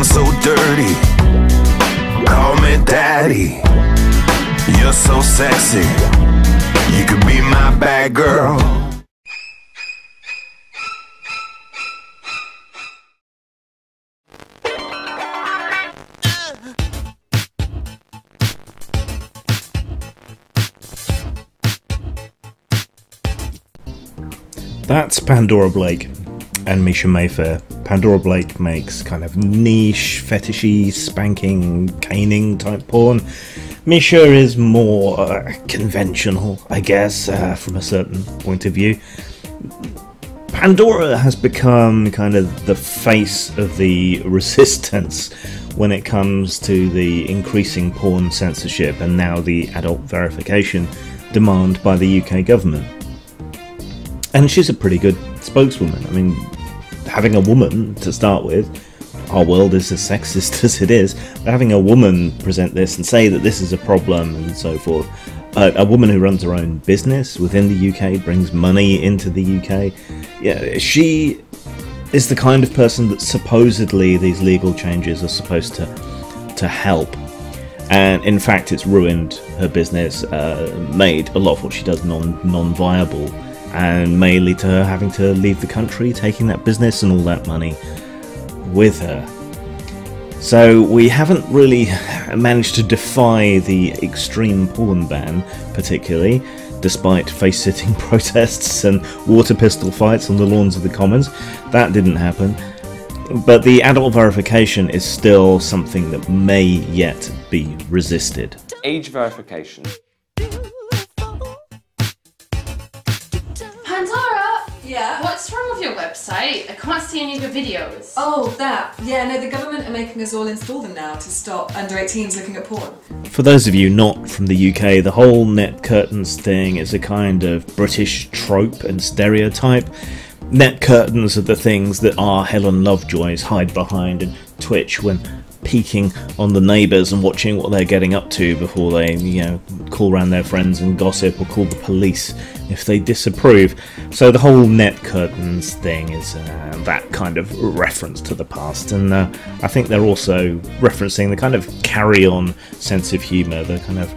I'm so dirty. Call me daddy. You're so sexy. You could be my bad girl. That's Pandora Blake and Misha Mayfair. Pandora Blake makes kind of niche, fetishy, spanking, caning type porn. Misha is more conventional, I guess, from a certain point of view. Pandora has become kind of the face of the resistance when it comes to the increasing porn censorship and now the adult verification demand by the UK government. And she's a pretty good spokeswoman. I mean, having a woman to start with, our world is as sexist as it is, but having a woman present this and say that this is a problem and so forth, a woman who runs her own business within the UK, brings money into the UK, yeah, she is the kind of person that supposedly these legal changes are supposed to help. And in fact, it's ruined her business, made a lot of what she does non-viable, and may lead to her having to leave the country, taking that business and all that money with her. So we haven't really managed to defy the extreme porn ban, particularly, despite face-sitting protests and water pistol fights on the lawns of the Commons. That didn't happen. But the adult verification is still something that may yet be resisted. Age verification. Yeah? What's wrong with your website? I can't see any of your videos. Oh, that. Yeah, no, the government are making us all install them now to stop under 18s looking at porn. For those of you not from the UK, the whole net curtains thing is a kind of British trope and stereotype. Net curtains are the things that our Helen Lovejoys hide behind and twitch when peeking on the neighbours and watching what they're getting up to before they, you know, call round their friends and gossip or call the police if they disapprove. So the whole net curtains thing is that kind of reference to the past, and I think they're also referencing the kind of carry-on sense of humour, the kind of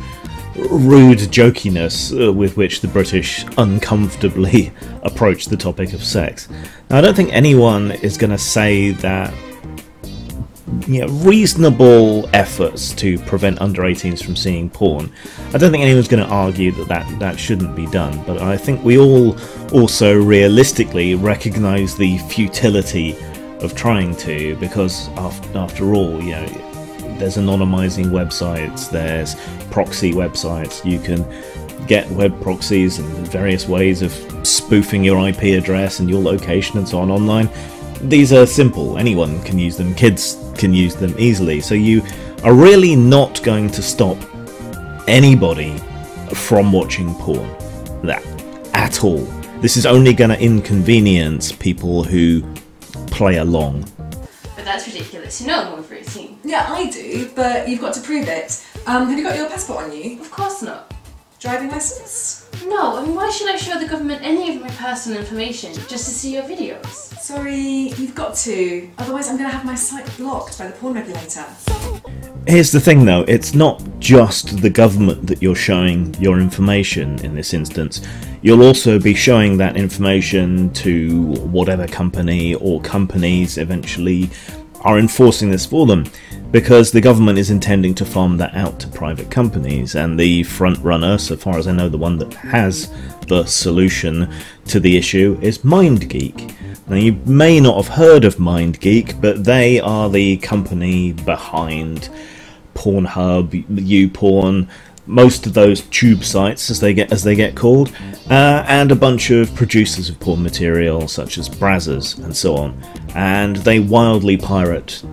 rude jokiness with which the British uncomfortably approach the topic of sex. Now, I don't think anyone is going to say that, you know, reasonable efforts to prevent under 18s from seeing porn, I don't think anyone's going to argue that shouldn't be done, but I think we all also realistically recognise the futility of trying to, because after all, you know, there's anonymising websites, there's proxy websites, you can get web proxies and various ways of spoofing your IP address and your location and so on online. These are simple, anyone can use them, kids can use them easily, so you are really not going to stop anybody from watching porn, that, at all. This is only going to inconvenience people who play along. But that's ridiculous, you know I'm over 18. Yeah, I do, but you've got to prove it. Have you got your passport on you? Of course not. Driving licence? No, I mean, why should I show the government any of my personal information just to see your videos? Sorry, you've got to. Otherwise I'm going to have my site blocked by the porn regulator. Here's the thing though, it's not just the government that you're showing your information in this instance. You'll also be showing that information to whatever company or companies eventually are enforcing this for them, because the government is intending to farm that out to private companies, and the front runner, so far as I know the one that has the solution to the issue, is MindGeek. Now, you may not have heard of MindGeek, but they are the company behind Pornhub, YouPorn, most of those tube sites as they get called, and a bunch of producers of porn material such as Brazzers and so on, and they wildly pirate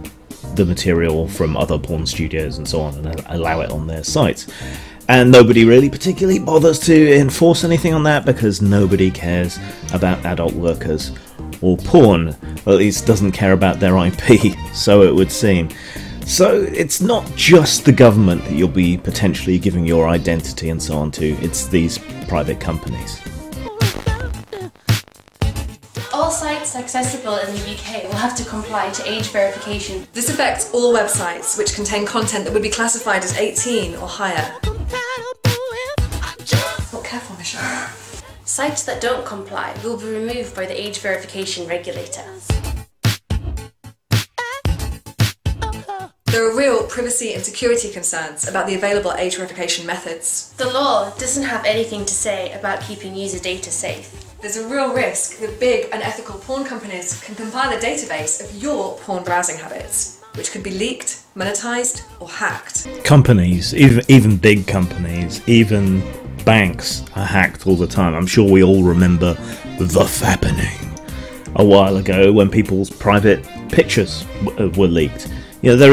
the material from other porn studios and so on and allow it on their sites. And nobody really particularly bothers to enforce anything on that because nobody cares about adult workers or porn, or at least doesn't care about their IP, so it would seem. So it's not just the government that you'll be potentially giving your identity and so on to, it's these private companies. All sites sites accessible in the UK will have to comply to age verification. This affects all websites which contain content that would be classified as 18 or higher. Not careful, Michelle. Sites that don't comply will be removed by the age verification regulator. There are real privacy and security concerns about the available age verification methods. The law doesn't have anything to say about keeping user data safe. There's a real risk that big unethical porn companies can compile a database of your porn browsing habits, which could be leaked, monetized, or hacked. Companies, even big companies, even banks are hacked all the time. I'm sure we all remember the fappening a while ago when people's private pictures were leaked. You know, there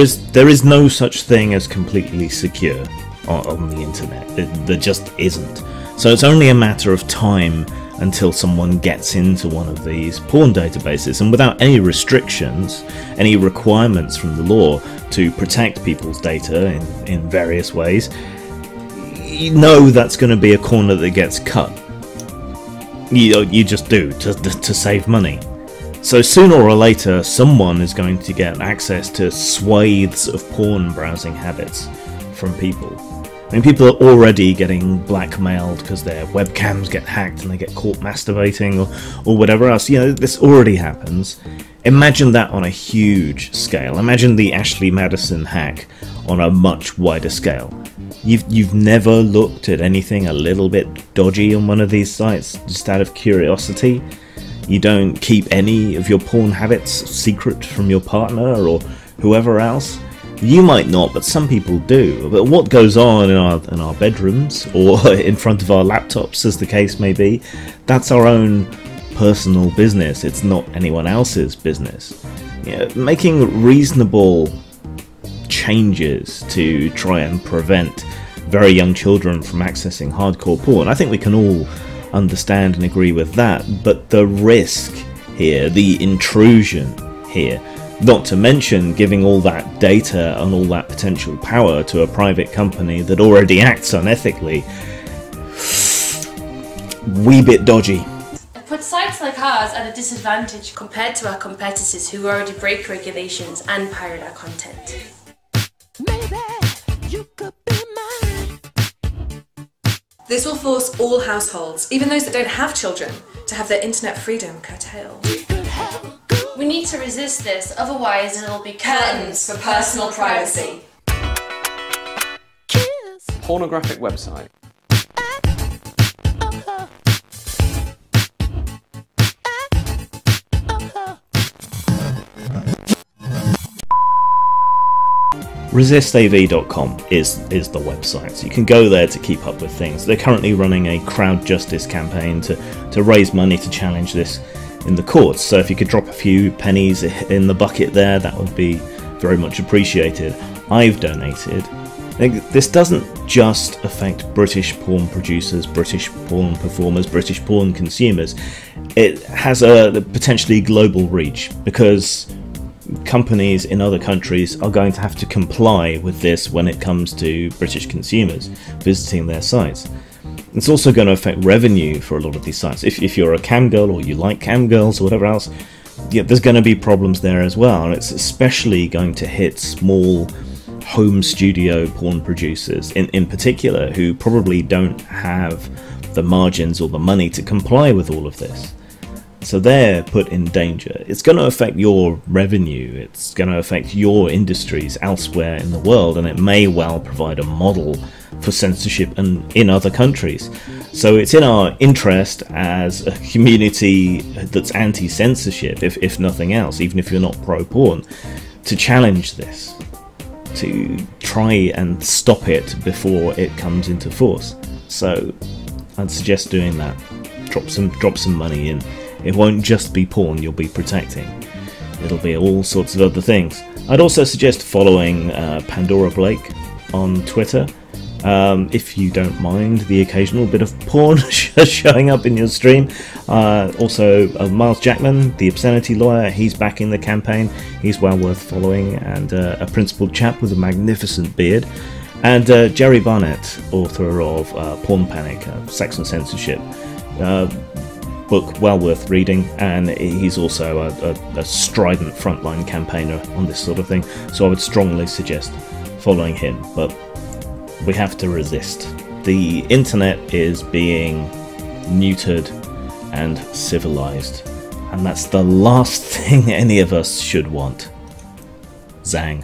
is no such thing as completely secure on the internet. There just isn't. So it's only a matter of time until someone gets into one of these porn databases, and without any restrictions, any requirements from the law to protect people's data in various ways, you know that's going to be a corner that gets cut. You just do, to save money. So sooner or later, someone is going to get access to swathes of porn browsing habits from people. I mean, people are already getting blackmailed because their webcams get hacked and they get caught masturbating or whatever else. You know, this already happens. Imagine that on a huge scale. Imagine the Ashley Madison hack on a much wider scale. You've never looked at anything a little bit dodgy on one of these sites just out of curiosity? You don't keep any of your porn habits secret from your partner or whoever else? You might not, but some people do. But what goes on in our bedrooms or in front of our laptops, as the case may be, that's our own personal business. It's not anyone else's business. You know, making reasonable changes to try and prevent very young children from accessing hardcore porn, I think we can all understand and agree with that, but the risk here, the intrusion here, not to mention giving all that data and all that potential power to a private company that already acts unethically, wee bit dodgy. It puts sites like ours at a disadvantage compared to our competitors who already break regulations and pirate our content. Maybe you could be mine. This will force all households, even those that don't have children, to have their internet freedom curtailed. We need to resist this, otherwise it'll be Curtains for personal privacy. Pornographic website. Resistav.com is the website, so you can go there to keep up with things. They're currently running a crowd justice campaign to raise money to challenge this in the courts, so if you could drop a few pennies in the bucket there, that would be very much appreciated. I've donated. This doesn't just affect British porn producers, British porn performers, British porn consumers. It has a potentially global reach, because companies in other countries are going to have to comply with this when it comes to British consumers visiting their sites. It's also going to affect revenue for a lot of these sites. If you're a cam girl or you like cam girls or whatever else, yeah, there's going to be problems there as well. And it's especially going to hit small home studio porn producers in particular, who probably don't have the margins or the money to comply with all of this. So they're put in danger. It's going to affect your revenue, it's going to affect your industries elsewhere in the world, and it may well provide a model for censorship in other countries. So it's in our interest as a community that's anti-censorship, if nothing else, even if you're not pro-porn, to challenge this, to try and stop it before it comes into force. So I'd suggest doing that. Drop some money in. It won't just be porn you'll be protecting. It'll be all sorts of other things. I'd also suggest following Pandora Blake on Twitter, if you don't mind the occasional bit of porn showing up in your stream. Also, Miles Jackman, the obscenity lawyer, he's backing the campaign. He's well worth following, and a principled chap with a magnificent beard. And Jerry Barnett, author of Porn Panic, Sex and Censorship. book well worth reading, and he's also a strident frontline campaigner on this sort of thing, so I would strongly suggest following him. But we have to resist. The internet is being neutered and civilized, and that's the last thing any of us should want. Zang.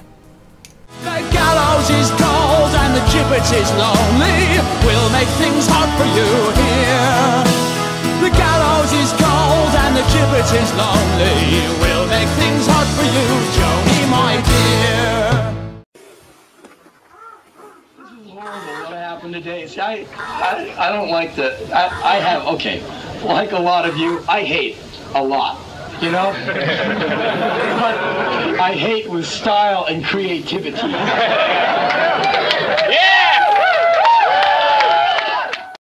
The gallows is cold and the gibbet is lonely. We'll make things hard for you here. The gallows is cold and the gibbet is lonely. We'll make things hard for you, Joni, my dear. What happened today? See, I don't like the, I have, okay, like a lot of you, I hate a lot, you know? But I hate with style and creativity. Yeah!